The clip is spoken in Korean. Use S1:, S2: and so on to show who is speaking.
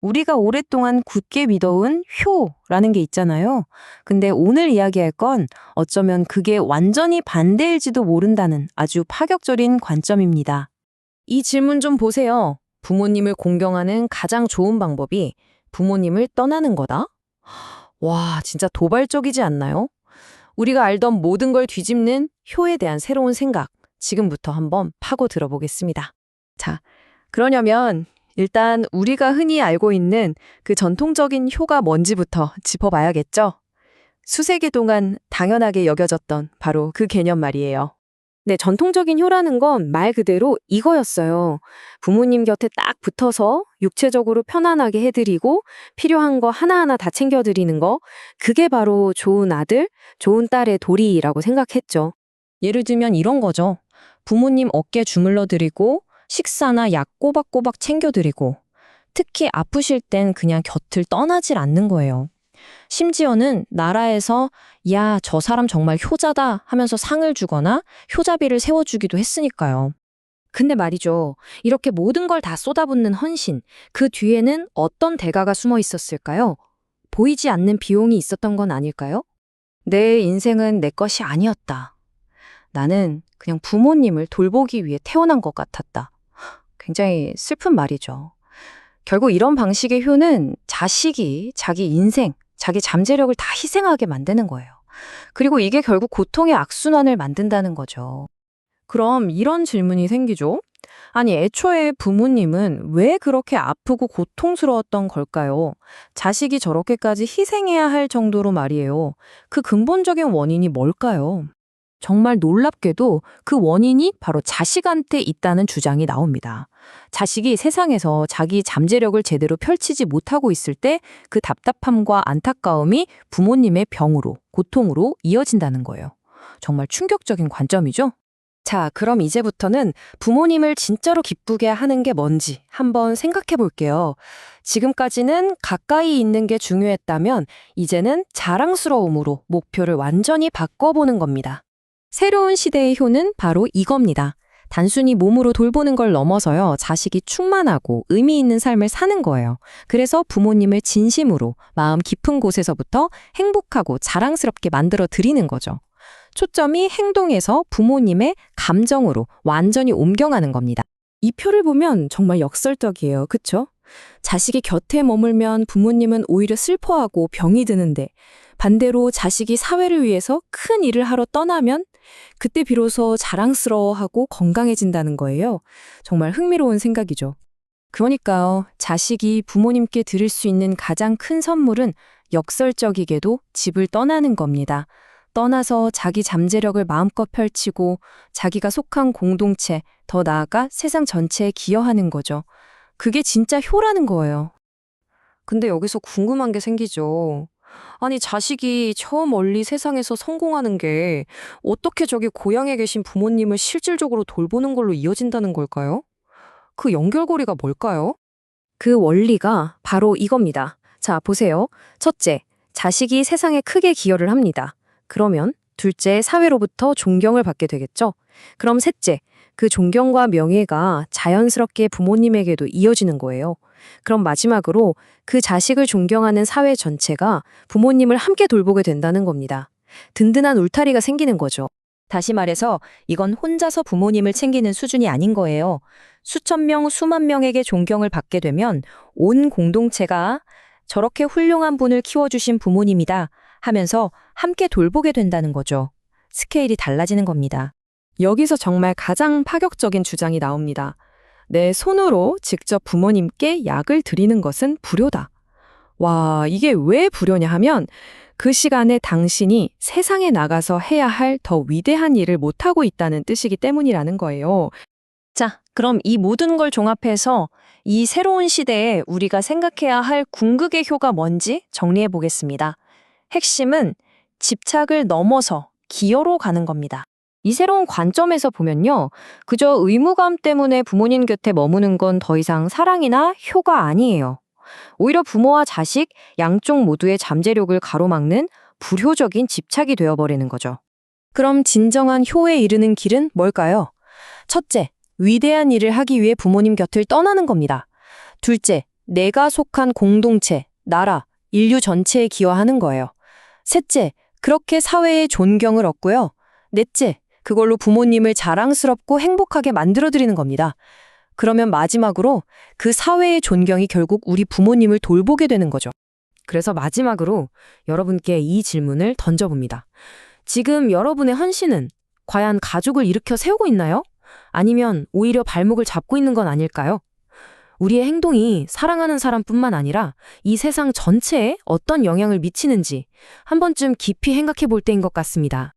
S1: 우리가 오랫동안 굳게 믿어온 효라는 게 있잖아요. 근데 오늘 이야기할 건 어쩌면 그게 완전히 반대일지도 모른다는 아주 파격적인 관점입니다. 이 질문 좀 보세요. 부모님을 공경하는 가장 좋은 방법이 부모님을 떠나는 거다? 와, 진짜 도발적이지 않나요? 우리가 알던 모든 걸 뒤집는 효에 대한 새로운 생각, 지금부터 한번 파고 들어보겠습니다. 자, 그러려면 일단 우리가 흔히 알고 있는 그 전통적인 효가 뭔지부터 짚어봐야겠죠? 수세기 동안 당연하게 여겨졌던 바로 그 개념 말이에요. 네, 전통적인 효라는 건 말 그대로 이거였어요. 부모님 곁에 딱 붙어서 육체적으로 편안하게 해드리고 필요한 거 하나하나 다 챙겨드리는 거, 그게 바로 좋은 아들, 좋은 딸의 도리라고 생각했죠. 예를 들면 이런 거죠. 부모님 어깨 주물러 드리고 식사나 약 꼬박꼬박 챙겨드리고 특히 아프실 땐 그냥 곁을 떠나질 않는 거예요. 심지어는 나라에서 야, 저 사람 정말 효자다 하면서 상을 주거나 효자비를 세워주기도 했으니까요. 근데 말이죠. 이렇게 모든 걸 다 쏟아붓는 헌신, 그 뒤에는 어떤 대가가 숨어 있었을까요? 보이지 않는 비용이 있었던 건 아닐까요? 내 인생은 내 것이 아니었다. 나는 그냥 부모님을 돌보기 위해 태어난 것 같았다. 굉장히 슬픈 말이죠. 결국 이런 방식의 효는 자식이 자기 인생, 자기 잠재력을 다 희생하게 만드는 거예요. 그리고 이게 결국 고통의 악순환을 만든다는 거죠. 그럼 이런 질문이 생기죠. 아니, 애초에 부모님은 왜 그렇게 아프고 고통스러웠던 걸까요? 자식이 저렇게까지 희생해야 할 정도로 말이에요. 그 근본적인 원인이 뭘까요? 정말 놀랍게도 그 원인이 바로 자식한테 있다는 주장이 나옵니다. 자식이 세상에서 자기 잠재력을 제대로 펼치지 못하고 있을 때 그 답답함과 안타까움이 부모님의 병으로, 고통으로 이어진다는 거예요. 정말 충격적인 관점이죠? 자, 그럼 이제부터는 부모님을 진짜로 기쁘게 하는 게 뭔지 한번 생각해 볼게요. 지금까지는 가까이 있는 게 중요했다면 이제는 자랑스러움으로 목표를 완전히 바꿔보는 겁니다. 새로운 시대의 효는 바로 이겁니다. 단순히 몸으로 돌보는 걸 넘어서요, 자식이 충만하고 의미 있는 삶을 사는 거예요. 그래서 부모님을 진심으로 마음 깊은 곳에서부터 행복하고 자랑스럽게 만들어 드리는 거죠. 초점이 행동에서 부모님의 감정으로 완전히 옮겨가는 겁니다. 이 표를 보면 정말 역설적이에요. 그쵸? 자식이 곁에 머물면 부모님은 오히려 슬퍼하고 병이 드는데 반대로 자식이 사회를 위해서 큰 일을 하러 떠나면 그때 비로소 자랑스러워하고 건강해진다는 거예요. 정말 흥미로운 생각이죠. 그러니까요, 자식이 부모님께 드릴 수 있는 가장 큰 선물은 역설적이게도 집을 떠나는 겁니다. 떠나서 자기 잠재력을 마음껏 펼치고 자기가 속한 공동체, 더 나아가 세상 전체에 기여하는 거죠. 그게 진짜 효라는 거예요. 근데 여기서 궁금한 게 생기죠. 아니, 자식이 저 멀리 세상에서 성공하는 게 어떻게 저기 고향에 계신 부모님을 실질적으로 돌보는 걸로 이어진다는 걸까요? 그 연결고리가 뭘까요? 그 원리가 바로 이겁니다. 자, 보세요. 첫째, 자식이 세상에 크게 기여를 합니다. 그러면 둘째, 사회로부터 존경을 받게 되겠죠? 그럼 셋째, 그 존경과 명예가 자연스럽게 부모님에게도 이어지는 거예요. 그럼 마지막으로 그 자식을 존경하는 사회 전체가 부모님을 함께 돌보게 된다는 겁니다. 든든한 울타리가 생기는 거죠. 다시 말해서 이건 혼자서 부모님을 챙기는 수준이 아닌 거예요. 수천 명, 수만 명에게 존경을 받게 되면 온 공동체가 저렇게 훌륭한 분을 키워주신 부모님이다 하면서 함께 돌보게 된다는 거죠. 스케일이 달라지는 겁니다. 여기서 정말 가장 파격적인 주장이 나옵니다. 내 손으로 직접 부모님께 약을 드리는 것은 불효다. 와, 이게 왜 불효냐 하면 그 시간에 당신이 세상에 나가서 해야 할 더 위대한 일을 못하고 있다는 뜻이기 때문이라는 거예요. 자, 그럼 이 모든 걸 종합해서 이 새로운 시대에 우리가 생각해야 할 궁극의 효가 뭔지 정리해 보겠습니다. 핵심은 집착을 넘어서 기여로 가는 겁니다. 이 새로운 관점에서 보면요, 그저 의무감 때문에 부모님 곁에 머무는 건 더 이상 사랑이나 효가 아니에요. 오히려 부모와 자식 양쪽 모두의 잠재력을 가로막는 불효적인 집착이 되어버리는 거죠. 그럼 진정한 효에 이르는 길은 뭘까요? 첫째, 위대한 일을 하기 위해 부모님 곁을 떠나는 겁니다. 둘째, 내가 속한 공동체, 나라, 인류 전체에 기여하는 거예요. 셋째, 그렇게 사회의 존경을 얻고요. 넷째, 그걸로 부모님을 자랑스럽고 행복하게 만들어드리는 겁니다. 그러면 마지막으로 그 사회의 존경이 결국 우리 부모님을 돌보게 되는 거죠. 그래서 마지막으로 여러분께 이 질문을 던져봅니다. 지금 여러분의 헌신은 과연 가족을 일으켜 세우고 있나요? 아니면 오히려 발목을 잡고 있는 건 아닐까요? 우리의 행동이 사랑하는 사람뿐만 아니라 이 세상 전체에 어떤 영향을 미치는지 한 번쯤 깊이 생각해 볼 때인 것 같습니다.